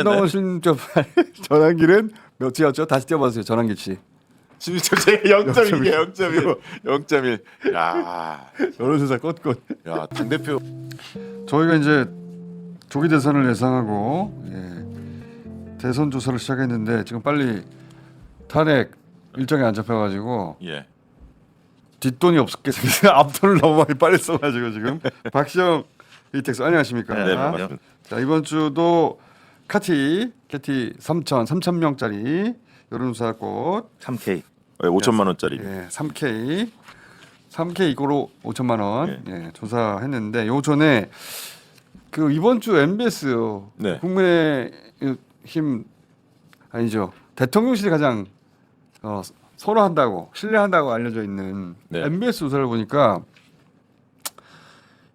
나오신 전환기는 몇이었죠? 다시 띄워보세요. 전환기 씨. 지금 제가 0.2개 0.1. 야, 여론조사 꽃꽃. 야, 당대표 저희가 이제 조기 대선을 예상하고 대선 조사를 시작했는데 지금 빨리 탄핵 일정이 안 잡혀가지고 예. 뒷돈이 없겠습니다. 앞돈을 너무 많이 빨리 써가지고 지금 박시영 이택수 안녕하십니까? 네, 반갑습니다. 자 이번 주도 캐티 3,000명짜리 여론조사 꽃 3K. 5천만 원짜리. 3K 이거로 5천만 원 조사했는데 요 전에 그 이번 주 MBS 네. 국민의힘 아니죠 대통령실이 가장 선호한다고 신뢰한다고 알려져 있는 네. MBS 조사를 보니까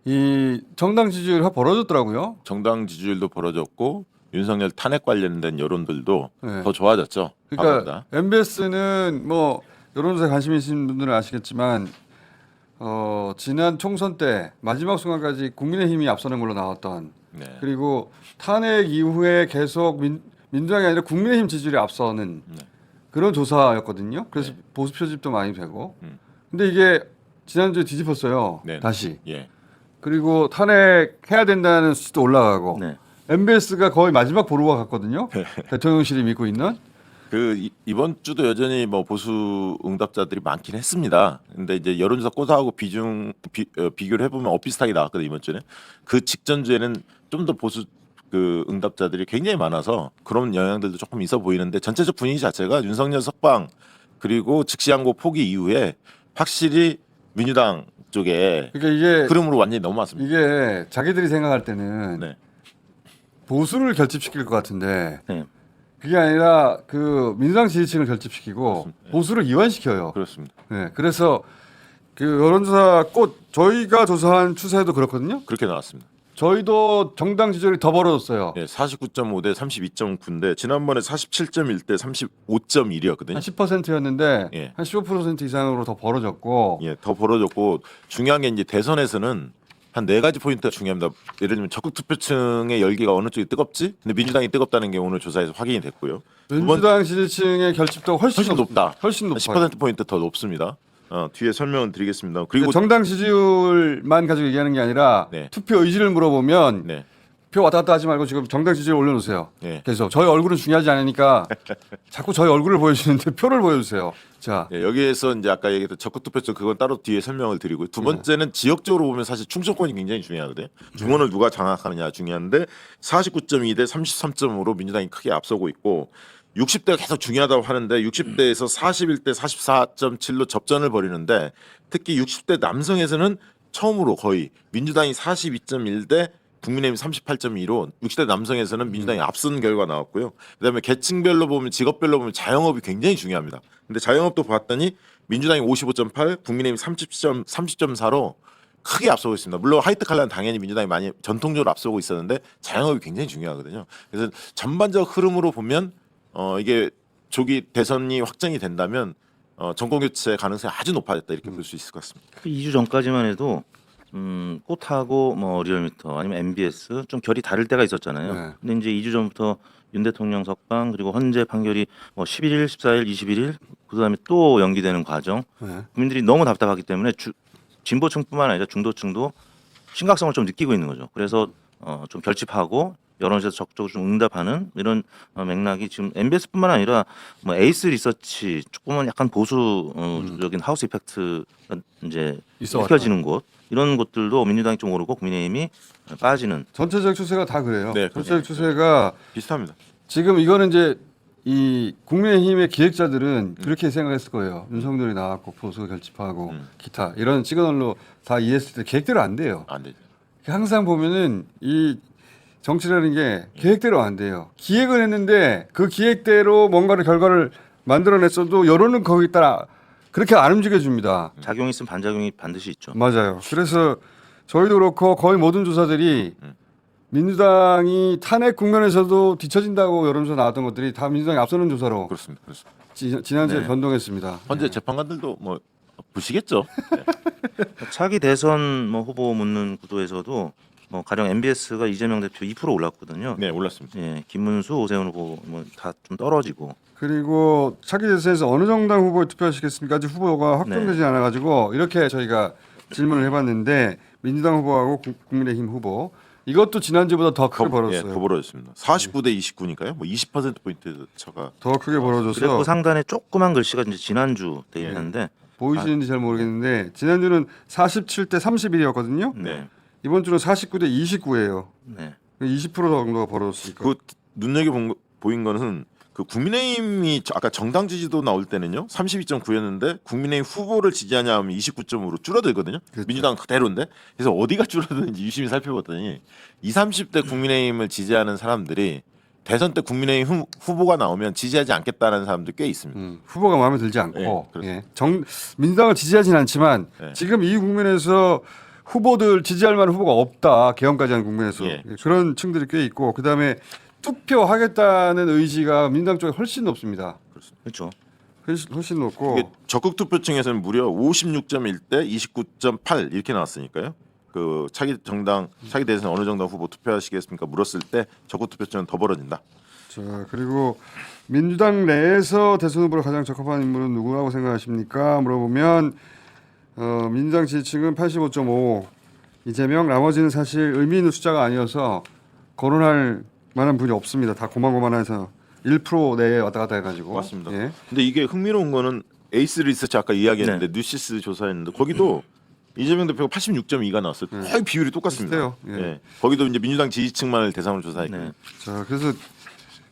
이 정당 지지율이 확 벌어졌더라고요. 정당 지지율도 벌어졌고 윤석열 탄핵 관련된 여론들도 네. 더 좋아졌죠. 그러니까 과거보다. MBS는 뭐 여론조사에 관심 있으신 분들은 아시겠지만 지난 총선 때 마지막 순간까지 국민의힘이 앞서는 걸로 나왔던 네. 그리고 탄핵 이후에 계속 민주당이 아니라 국민의힘 지지율이 앞서는 네. 그런 조사였거든요. 그래서 네. 보수 표집도 많이 되고. 음. 근데 이게 지난주에 뒤집었어요. 네. 다시. 예. 그리고 탄핵해야 된다는 수치도 올라가고. 네. MBS가 거의 마지막 보루와 같거든요. 대통령실이 믿고 있는. 이번 주도 여전히 뭐 보수 응답자들이 많긴 했습니다. 근데 이제 여론조사 꼬사하고 비교를 해보면 엇비슷하게 나왔거든요. 이번 주는 그 직전 주에는 좀 더 보수 그 응답자들이 굉장히 많아서 그런 영향들도 조금 있어 보이는데 전체적 분위기 자체가 윤석열 석방 그리고 즉시항고 포기 이후에 확실히 민주당 쪽에 그러니까 이게 흐름으로 완전히 넘어왔습니다. 이게 자기들이 생각할 때는 네. 보수를 결집시킬 것 같은데 네. 그게 아니라 그 민주당 지지층을 결집시키고 보수를 이완시켜요. 그렇습니다. 네, 그래서 그 여론조사 꽃 저희가 조사한 추세도 그렇거든요. 그렇게 나왔습니다. 저희도 정당 지지율이 더 벌어졌어요. 예, 49.5 대 32.9인데 지난번에 47.1 대 35.1이었거든요. 한 10%였는데 예. 한 15% 이상으로 더 벌어졌고 예, 더 벌어졌고 중요한 게 이제 대선에서는 한 네 가지 포인트가 중요합니다. 예를 들면 적극 투표층의 열기가 어느 쪽이 뜨겁지? 근데 민주당이 뜨겁다는 게 오늘 조사에서 확인이 됐고요. 민주당 지지층의 결집도 훨씬 높다. 훨씬 높아요. 10% 포인트 더 높습니다. 뒤에 설명을 드리겠습니다. 그리고 정당 지지율만 가지고 얘기하는 게 아니라 네. 투표 의지를 물어보면 네, 표 왔다 갔다 하지 말고 지금 정당 지지율 올려놓으세요. 네. 그래서 저희 얼굴은 중요하지 않으니까 자꾸 저희 얼굴을 보여주시는데 표를 보여주세요. 자, 예, 여기에서 이제 아까 얘기했던 적극 투표층 그건 따로 뒤에 설명을 드리고요. 두 번째는 지역적으로 보면 사실 충청권이 굉장히 중요하거든요. 중원을 누가 장악하느냐 중요한데 49.2 대 33.5로 민주당이 크게 앞서고 있고 60대가 계속 중요하다고 하는데 60대에서 41대 44.7로 접전을 벌이는데 특히 60대 남성에서는 처음으로 거의 민주당이 42.1 대 국민의힘 38.2로 60대 남성에서는 민주당이 앞선 결과 나왔고요. 그다음에 계층별로 보면 직업별로 보면 자영업이 굉장히 중요합니다. 근데 자영업도 봤더니 민주당이 55.8, 국민의힘이 30.4로 크게 앞서고 있습니다. 물론 화이트 칼라는 당연히 민주당이 많이 전통적으로 앞서고 있었는데 자영업이 굉장히 중요하거든요. 그래서 전반적 흐름으로 보면 이게 조기 대선이 확정이 된다면 정권 교체 가능성이 아주 높아졌다 이렇게 볼 수 있을 것 같습니다. 2주 전까지만 해도 꽃하고 뭐 리얼미터 아니면 MBS 좀 결이 다를 때가 있었잖아요. 네. 근데 이제 2주 전부터 윤 대통령 석방 그리고 헌재 판결이 뭐 11일, 14일, 21일 그다음에 또 연기되는 과정. 네. 국민들이 너무 답답하기 때문에 진보층뿐만 아니라 중도층도 심각성을 좀 느끼고 있는 거죠. 그래서 좀 결집하고 여론조사에서 적극적으로 좀 응답하는 이런 맥락이 지금 MBS뿐만 아니라 뭐 에이스 리서치 조금은 약간 보수적인 하우스 이펙트가 이제 있어 펴지는 곳 이런 곳들도 민주당이 좀 오르고 국민의힘이 빠지는 전체적 추세가 다 그래요. 네, 전체적 추세가 비슷합니다. 지금 이거는 이제 이 국민의힘의 기획자들은 그렇게 생각했을 거예요. 윤석열이 나왔고 보수 결집하고 기타 이런 시그널로 다 이해했을 때 계획대로 안 돼요. 안 되죠. 항상 보면은 이 정치라는 게 계획대로 안 돼요. 기획을 했는데 그 기획대로 뭔가를 결과를 만들어냈어도 여론은 거기 따라 그렇게 안 움직여줍니다. 작용이 있으면 반작용이 반드시 있죠. 맞아요. 그래서 저희도 그렇고 거의 모든 조사들이 민주당이 탄핵 국면에서도 뒤처진다고 여론조사 나왔던 것들이 다 민주당이 앞서는 조사로 그렇습니다. 지난주에 네. 변동했습니다. 현재 재판관들도 뭐 보시겠죠. 네. 차기 대선 뭐 후보 묻는 구도에서도 뭐 가령 MBS가 이재명 대표 2% 올랐거든요. 네, 올랐습니다. 예, 김문수, 오세훈 후보 뭐 다 좀 떨어지고. 그리고 차기 대선에서 어느 정당 후보에 투표하시겠습니까? 아직 후보가 확정되지 네. 않아가지고 이렇게 저희가 질문을 해봤는데 민주당 후보하고 국민의힘 후보 이것도 지난주보다 더 크게 벌어졌어요. 더 벌어졌습니다. 49대 29니까요. 뭐 20% 포인트 차가. 더 크게 벌어져서 그리고 상단에 조그만 글씨가 이제 지난주 돼 있는데 보이시는지 잘 모르겠는데 지난주는 47대 31이었거든요. 네. 이번 주는 49대 29예요. 네. 20% 정도가 벌어졌으니까. 그 눈여겨 보인 거는 그 국민의힘이 아까 정당 지지도 나올 때는요 32.9였는데 국민의힘 후보를 지지하냐 하면 29.5로 줄어들거든요. 그렇죠. 민주당 그대로인데 그래서 어디가 줄어드는지 유심히 살펴봤더니 20, 30대 국민의힘을 지지하는 사람들이 대선 때 국민의힘 후보가 나오면 지지하지 않겠다는 사람들 꽤 있습니다. 후보가 마음에 들지 않고 네, 그렇습니다. 민주당을 지지하진 않지만 네. 지금 이 국면에서 후보들 지지할 만한 후보가 없다. 개헌까지 하는 국면에서 예. 그런 층들이 꽤 있고 그다음에 투표하겠다는 의지가 민주당 쪽에 훨씬 높습니다. 그렇죠. 훨씬 높고 이게 적극 투표층에서는 무려 56.1대 29.8 이렇게 나왔으니까요. 그 차기 대선 어느 정당 후보 투표하시겠습니까? 물었을 때 적극 투표층은 더 벌어진다. 자 그리고 민주당 내에서 대선 후보로 가장 적합한 인물은 누구라고 생각하십니까? 물어보면 민주당 지지층은 85.5 이재명 나머지는 사실 의미 있는 숫자가 아니어서 거론할 만한 분이 없습니다. 다 고만고만해서 1% 내에 왔다 갔다 해가지고 맞습니다. 예. 근데 이게 흥미로운 거는 에이스 리서치 아까 이야기했는데 뉴시스 조사했는데 거기도 이재명 대표가 86.2가 나왔어요. 거의 비율이 똑같습니다. 비슷해요. 예. 예. 거기도 이제 민주당 지지층만을 대상으로 조사했고 네. 자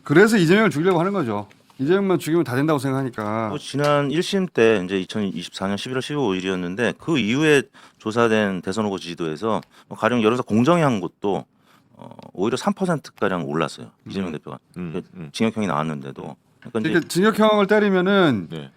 그래서 이재명을 죽이려고 하는 거죠. 이재명만 죽이면 다 된다고 생각하니까. 또 지난 1심 때 이제 2024년 11월 15일이었는데 그 이후에 조사된 대선 후보 지지도에서 가령 여론조사 공정위 한 곳도 오히려 3%가량 올랐어요. 이재명 대표가 징역형이 나왔는데도. 그러니까 이제 이렇게 징역형을 때리면은 네.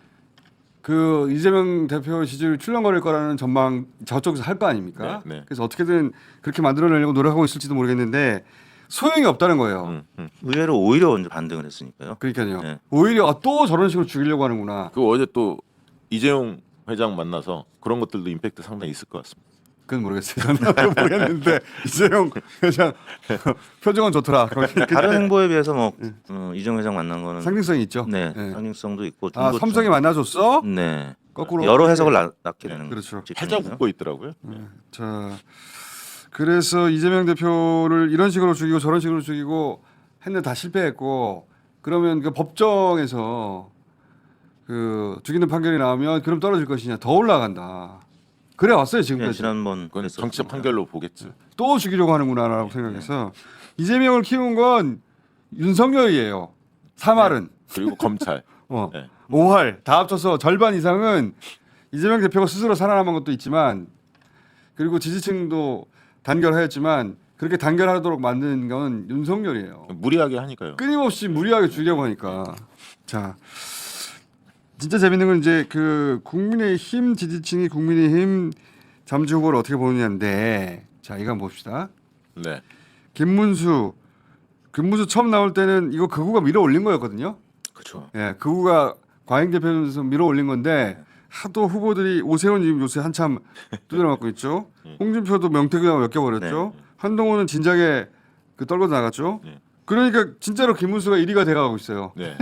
그 이재명 대표 지지율이 출렁거릴 거라는 전망 저쪽에서 할 거 아닙니까? 네, 네. 그래서 어떻게든 그렇게 만들어내려고 노력하고 있을지도 모르겠는데 소용이 없다는 거예요. 의외로 오히려 이제 반등을 했으니까요. 그러니까요. 네. 오히려 또 저런 식으로 죽이려고 하는구나. 그 어제 또 이재용 회장 만나서 그런 것들도 임팩트 상당히 있을 것 같습니다. 그건 모르겠어요. 저는 모르겠는데 이재용 회장 표정은 좋더라. 다른 행보에 비해서 뭐 이재명 회장 만난 거는 상징성이 있죠. 네, 네. 상징성도 있고 아 중도층- 삼성이 만나줬어? 네. 거꾸로 여러 해석을 낳게 되는 그렇죠. 팔자 집중이고요. 굽고 있더라고요. 자, 그래서 이재명 대표를 이런 식으로 죽이고 저런 식으로 죽이고 했는데 다 실패했고 그러면 그 법정에서 그 죽이는 판결이 나오면 그럼 떨어질 것이냐 더 올라간다. 그래 왔어요 네, 지금까지. 지난번 그건 그랬었습니다. 정치적 판결로 보겠죠. 또 죽이려고 하는구나라고 생각해서 이재명을 키운 건 윤석열이에요. 3할은 그리고 검찰. 네. 5할 다 합쳐서 절반 이상은 이재명 대표가 스스로 살아남은 것도 있지만 그리고 지지층도 단결하였지만 그렇게 단결하도록 만든 건 윤석열이에요. 무리하게 하니까요. 끊임없이 무리하게 죽이려고 하니까. 자, 진짜 재밌는 건 이제 그 국민의힘 지지층이 국민의힘 잠재 후보를 어떻게 보느냐인데 자 이거 한번 봅시다. 네. 김문수 처음 나올 때는 이거 극우가 밀어 올린 거였거든요. 그렇죠. 예, 극우가 과잉 대표에서 밀어 올린 건데 하도 후보들이 오세훈 지금 요새 한참 두드려 맞고 있죠. 홍준표도 명태균하고 엮여버렸죠. 한동훈은 진작에 그 떨고 나갔죠. 네. 그러니까 진짜로 김문수가 1위가 돼가고 있어요. 네.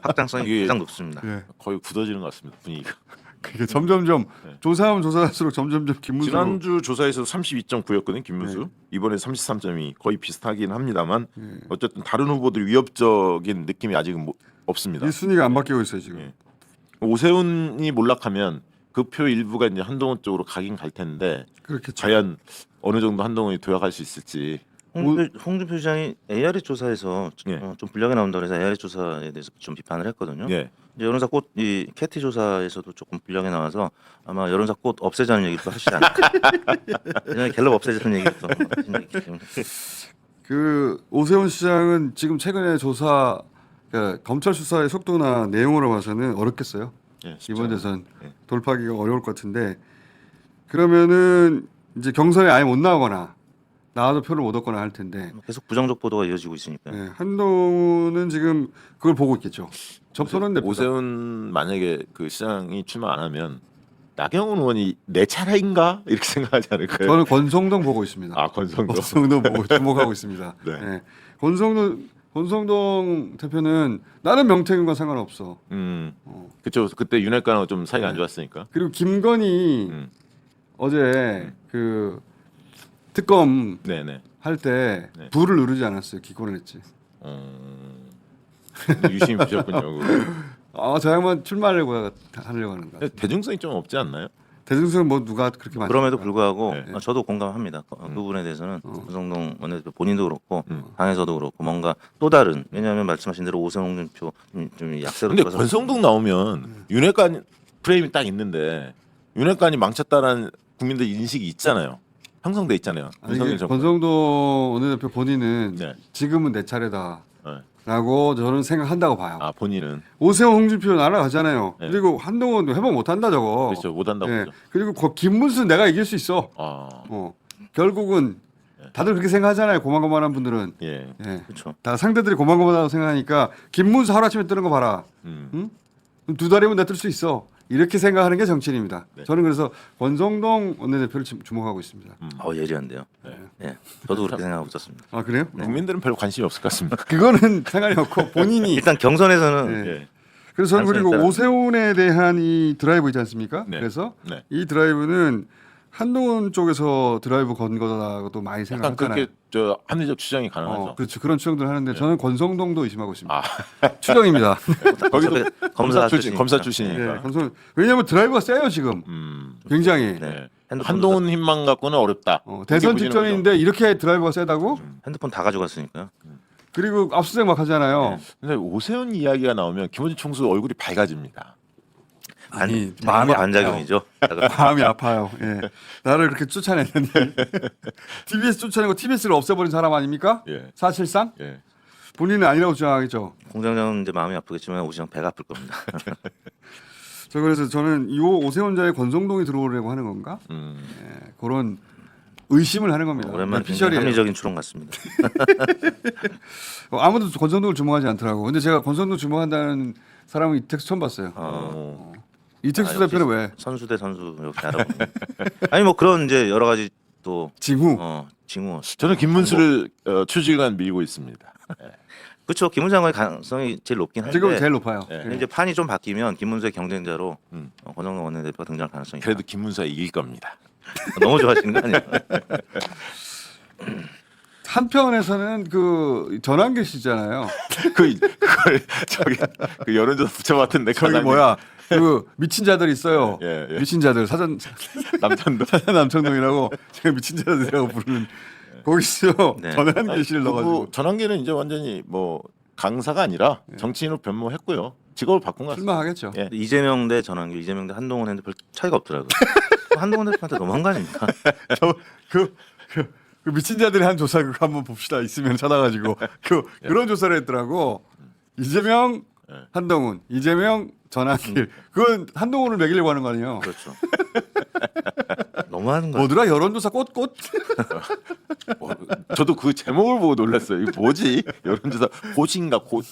확장성이 이게- 가장 높습니다. 예. 거의 굳어지는 것 같습니다. 분위기가. 그게 점점점 조사하면 조사할수록 점점점 김문수 지난주 조사에서 32.9였거든요. 김문수. 이번에 33.2 거의 비슷하긴 합니다만 어쨌든 다른 후보들 위협적인 느낌이 아직은 없습니다. 이 순위가 안 바뀌고 있어요 지금. 예. 오세훈이 몰락하면 그 표 일부가 이제 한동훈 쪽으로 가긴 갈 텐데 그렇게 과연 어느 정도 한동훈이 도약할 수 있을지. 홍준표 시장이 ARE 조사에서 예. 좀 불리하게 나온다고 해서 ARE 조사에 대해서 좀 비판을 했거든요. 예. 이제 여론사 꽃 이 캐티 조사에서도 조금 불리하게 나와서 아마 여론사 꽃 없애자는 얘기도 하시지 않을까. 예전에 갤럽 없애자는 얘기도 하신 얘기 때문에. 그 오세훈 시장은 지금 최근에 조사 그러니까 검찰 수사의 속도나 내용으로 봐서는 어렵겠어요. 예, 쉽지 이번 않아요. 대선 예. 돌파하기가 어려울 것 같은데 그러면은 이제 경선에 아예 못 나오거나 나와도 표를 못 얻거나 할 텐데 계속 부정적 보도가 이어지고 있으니까요. 네, 한동훈은 지금 그걸 보고 있겠죠. 접선은 냅니다. 오세훈 만약에 그 시장이 출마 안 하면 나경원 의원이 내 차례인가 이렇게 생각하지 않을까요? 저는 권성동 보고 있습니다. 아 권성도. 권성동 보고 주목하고 있습니다. 네. 예. 권성동 대표는 나는 명태균과 상관없어. 그렇죠. 그때 윤핵관하고 좀 사이가 안 좋았으니까. 그리고 김건희 음. 어제 그 특검 네네. 할 때 네. 불을 누르지 않았어요. 기권을 했지. 유심히 보셨군요. 저 양반 출마하려고 하는 것 같아요. 대중성이 좀 없지 않나요? 대중성은 뭐 누가 그렇게 많이 그럼에도 불구하고 네. 저도 공감합니다. 그 부분에 대해서는 권성동 원내대표 본인도 그렇고 당에서도 그렇고 뭔가 또 다른 왜냐하면 말씀하신 대로 오세훈 홍준표 좀 약세로 근데 들어서 권성동 나오면 윤핵관 프레임이 딱 있는데 윤핵관이 망쳤다라는 국민들 인식이 있잖아요. 형성돼 있잖아요. 아니, 윤석열 이게 정권. 권성동 원내대표 본인은 네. 지금은 내 차례다. 네. 라고 저는 생각한다고 봐요. 아 본인은 오세훈 홍준표 날아가잖아요. 네. 그리고 한동훈도 회복 못한다 저거. 그렇죠 못한다고 예. 보죠. 그리고 김문수 내가 이길 수 있어. 아 결국은 다들 그렇게 생각하잖아요. 고만고만한 분들은. 예. 예. 그렇죠. 다 상대들이 고만고만하다고 생각하니까 김문수 하루아침에 뜨는 거 봐라. 응? 두 달이면 내뜰 수 있어. 이렇게 생각하는 게 정치인입니다. 네. 저는 그래서 권성동 원내대표를 주목하고 있습니다. 예리한데요. 예, 저도 그렇게 생각하고 있었습니다. 아 그래요? 국민들은 별로 관심이 없을 것 같습니다. 그거는 상관이 없고 본인이. 일단 경선에서는 네. 예. 그래서 저는 그리고 단순히 오세훈에 대한 이 드라이브 있지 않습니까? 네. 그래서 네. 이 드라이브는 한동훈 쪽에서 드라이브 건 거다라고도 많이 약간 생각하잖아요. 그렇게 저 합리적 추정이 가능하죠. 그렇죠. 그런 추정들 하는데 저는 권성동도 의심하고 있습니다. 아 추정입니다. 거기도 검사 출신. 검사 네, 출신이니까. 왜냐하면 드라이브가 세요 지금. 굉장히. 네. 한동훈 힘만 갖고는 어렵다. 대선 그렇게 보시는 직전인데 이렇게 드라이브가 세다고? 핸드폰 다 가져갔으니까요. 그리고 압수수색 막 하잖아요. 거죠. 근데 오세훈 이야기가 나오면 김원준 총수 얼굴이 밝아집니다. 아니 마음의 반작용이죠. 마음이 아파요. 예. 나를 그렇게 쫓아냈는데 TBS 쫓아내고 TBS를 없애버린 사람 아닙니까? 예. 사실상 예. 본인은 아니라고 주장하겠죠. 공장장은 이제 마음이 아프겠지만 오시장 배가 아플 겁니다. 저 그래서 저는 이 오세훈자의 권성동이 들어오려고 하는 건가? 음. 예, 그런 의심을 하는 겁니다. 오랜만에 굉장히 피셜이에요. 합리적인 추론 같습니다. 아무도 권성동을 주목하지 않더라고. 근데 제가 권성동 주목한다는 사람은 이택수 처음 봤어요. 이택수 역시 대표는 왜? 선수 대 선수 역시 알아보네. 아니 뭐 그런 이제 여러 가지 또 징후. 징후. 저는 김문수를 추지간 밀고 있습니다. 그렇죠. 김문수 장관의 가능성이 제일 높긴 한데. 지금 제일 높아요. 예. 근데 이제 판이 좀 바뀌면 김문수의 경쟁자로 권성동 원내대표가 등장할 가능성이 그래도 김문수가 이길 겁니다. 너무 좋아하시는 거 아니에요? 한편에서는 그 전환길 씨잖아요. 그걸 저기 그 여론조사 붙여봤던데 저기 뭐야 그 미친 자들 있어요. 예, 예. 미친 자들 사전 남편도 남청동이라고 제가 미친 자들이라고 부르는 거기서 네. 전환길 씨를 넣어가지고 전환기는 이제 완전히 뭐 강사가 아니라 정치인으로 변모했고요. 직업을 바꾼 것 같습니다. 출마하겠죠. 예. 이재명 대 전환길, 이재명 대 한동훈 했는데 별 차이가 없더라고요. 한동훈 대표한테 너무한 거 아닙니까? 그 미친 자들이 한 조사 그거 한번 봅시다. 있으면 찾아가지고 그런 조사를 했더라고. 이재명 한동훈, 이재명 전환길. 그건 한동훈을 매기려고 하는 거 아니에요. 그렇죠. 너무하는 거예요. 뭐더라 여론조사 꽃. 저도 그 제목을 보고 놀랐어요. 이거 뭐지? 여론조사 고진가 고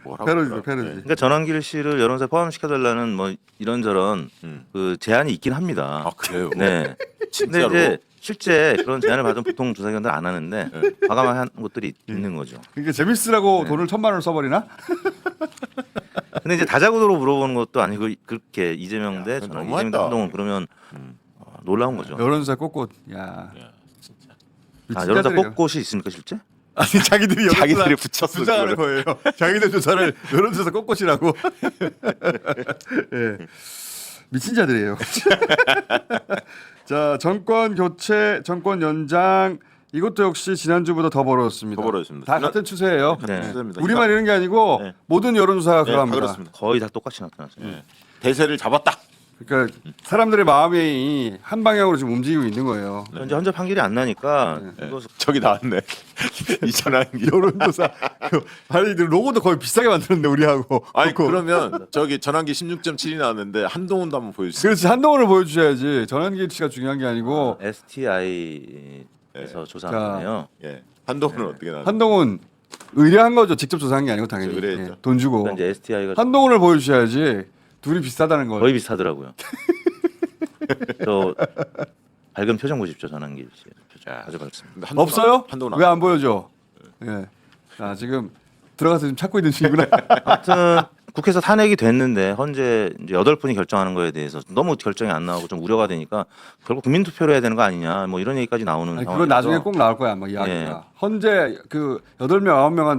뭐라고? 패러디죠, 패러디. 그러니까 전환길 씨를 여론조사에 포함시켜달라는 뭐 이런저런 그 제안이 있긴 합니다. 아 그래요? 네. 근데 진짜로? 이제 실제 그런 제안을 받으면 보통 조사기관들 안 하는데 과감한 곳들이 있는 거죠. 그러니까 재밌으라고 돈을 1,000만 원을 써버리나? 근데 이제 다자구도로 물어보는 것도 아니고 그렇게 이재명 대 전환, 너무하다. 이재명 대 한동훈 그러면 놀라운 거죠. 여론조사 꽃. 야. 여론조사 꽃꽃이 있습니까 실제? 아니 자기들이 자기들이 붙였어, 주장하는 거예요. 자기들 조사를 여론조사 꽃꽃이라고. 예. 미친 자들이에요. 자 정권 교체, 정권 연장 이것도 역시 지난주보다 더 벌어졌습니다. 더 벌어졌습니다. 다 같은 추세예요. 네. 감사합니다. 우리만 이런 게 아니고 네. 모든 여론조사가 네, 그러합니다. 그렇습니다. 거의 다 똑같이 나타났어요. 예. 대세를 잡았다. 그러니까 사람들의 마음이 한 방향으로 지금 움직이고 있는 거예요. 현재 헌재 판결이 안 나니까 이거 저기 나왔네. 이전환기. 여론조사 아니 로고도 거의 비슷하게 만들었는데 우리하고. 아니 그렇고. 그러면 저기 전환기 16.7이 나왔는데 한동훈도 한번 보여주세요. 그렇지 한동훈을 보여주셔야지. 전환기 씨가 중요한 게 아니고 STI에서 조사한 자. 거예요. 예. 한동훈은 어떻게 나왔나요? 한동훈 의뢰한 거죠. 직접 조사한 게 아니고 당연히 의뢰했죠. 예, 돈 주고 그러니까 이제 STI가 한동훈을 보여주셔야지. 둘이 비슷하다는 거. 거의 비슷하더라고요. 저 밝은 표정 보십시오. 전환길 씨 표정 아주 밝습니다. 없어요? 한동훈 왜 안 보여줘? 예. 자 지금 들어가서 지금 찾고 있는 중이구나. 아무튼 국회에서 탄핵이 됐는데 현재 이제 8분이 결정하는 거에 대해서 너무 결정이 안 나오고 좀 우려가 되니까 결국 국민 투표를 해야 되는 거 아니냐 뭐 이런 얘기까지 나오는 아니, 상황이라서 그건 나중에 꼭 나올 거야 아마 이야기가. 예. 현재 그 8명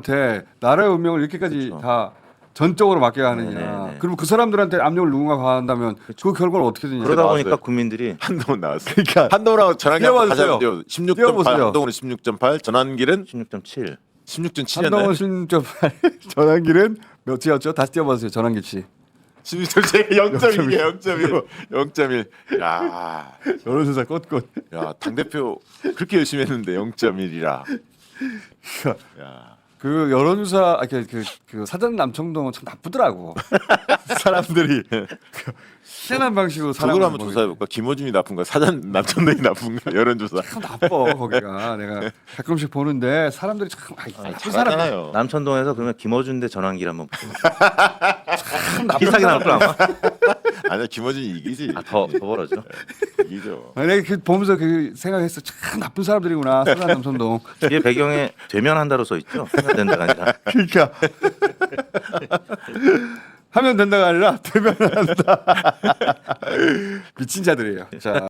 9명한테 나라의 운명을 이렇게까지 그렇죠. 다 전적으로 맡겨야 하느냐. 네네네. 그럼 그 사람들한테 압력을 누군가 가한다면 그 결과는 어떻게 되냐. 그러다 나왔어요. 보니까 국민들이 한동훈 나왔어. 그러니까 한동훈하고 전환길 한번 다시 띄워보세요. 한번 16.8, 띄워보세요. 한동훈은 16.8, 전환길은 16.7 16.7이었나요? 한동훈 16.8 전환길은 몇이었죠? 다시 띄워보세요. 전환길 씨. 16.7 0.1이야 0.1 0.1. 야, 여론조사 꽃꽃. 야, 당 대표 그렇게 열심히 했는데 0.1이라. 야, 그 여론조사 그 사전 남청동은 참 나쁘더라고. 사람들이 그 희한한 방식으로 그걸 사람을 한번 조사해볼까? 김어준이 나쁜가? 사전 남천동이 나쁜가? 여론조사. 참 나빠 거기가. 내가 가끔씩 보는데 사람들이 참 나쁜 사람. 잘하잖아요. 남천동에서 그러면 김어준 대 전환길 한번 비슷하게 나올 거 아마 아니야, 김어준이 이기지. 더 벌어져. 이기죠. 아니, 내가 그 보면서 그 생각했어. 참 나쁜 사람들이구나. 사전 남청동. 뒤에 배경에 되면한다로 써 있죠. 하면 된다가 아니라. 그러니까 하면 된다가 아니라 되면 한다. 미친 자들이에요. 자.